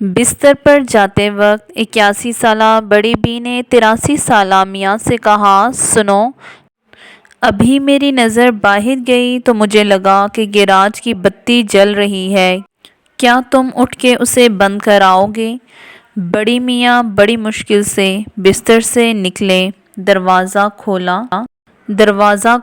بستر پر جاتے وقت 81 سالہ بڑی بی نے 83 سالہ میاں سے کہا، سنو، ابھی میری نظر باہر گئی تو مجھے لگا کہ گیراج کی بتی جل رہی ہے، کیا تم اٹھ کے اسے بند کراؤ گے؟ بڑی میاں بڑی مشکل سے بستر سے نکلے، دروازہ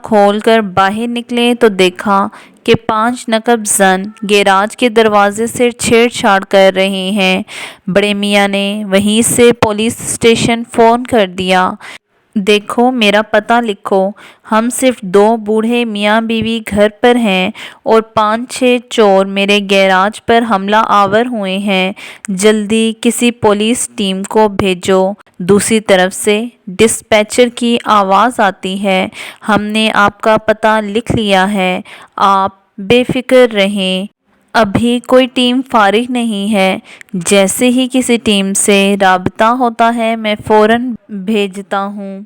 کھول کر باہر نکلے تو دیکھا کہ 5 نقب زن گیراج کے دروازے سے چھیڑ چھاڑ کر رہے ہیں۔ بڑے میاں نے وہیں سے پولیس اسٹیشن فون کر دیا، دیکھو میرا پتہ لکھو، ہم صرف 2 بوڑھے میاں بیوی گھر پر ہیں اور 5-6 چور میرے گیراج پر حملہ آور ہوئے ہیں، جلدی کسی پولیس ٹیم کو بھیجو۔ دوسری طرف سے ڈسپیچر کی آواز آتی ہے، ہم نے آپ کا پتہ لکھ لیا ہے، آپ بے فکر رہیں، ابھی کوئی ٹیم فارغ نہیں ہے، جیسے ہی کسی ٹیم سے رابطہ ہوتا ہے میں فوراً بھیجتا ہوں۔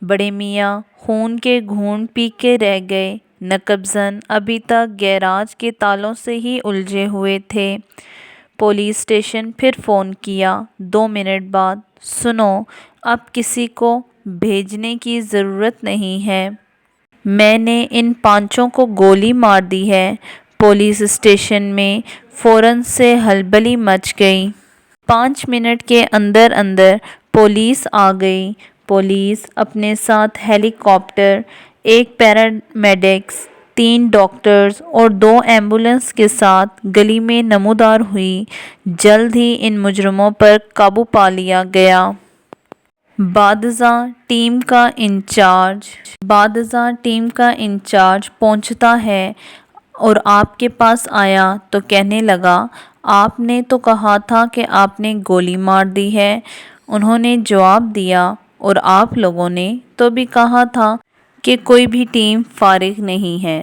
بڑے میاں خون کے گھونٹ پی کے رہ گئے، نقب زن ابھی تک گیراج کے تالوں سے ہی الجھے ہوئے تھے۔ پولیس اسٹیشن پھر فون کیا 2 منٹ بعد، سنو، اب کسی کو بھیجنے کی ضرورت نہیں ہے، میں نے ان 5 کو گولی مار دی ہے۔ پولیس اسٹیشن میں فوراً سے ہلبلی مچ گئی۔ 5 منٹ کے اندر اندر پولیس آ گئی۔ پولیس اپنے ساتھ ہیلی کاپٹر، 1 پیرامیڈکس، 3 ڈاکٹرز اور 2 ایمبولینس کے ساتھ گلی میں نمودار ہوئی۔ جلد ہی ان مجرموں پر قابو پا لیا گیا۔ بعد ازاں ٹیم کا انچارج پہنچتا ہے اور آپ کے پاس آیا تو کہنے لگا، آپ نے تو کہا تھا کہ آپ نے گولی مار دی ہے۔ انہوں نے جواب دیا، اور آپ لوگوں نے تو بھی کہا تھا کہ کوئی بھی ٹیم فارغ نہیں ہے۔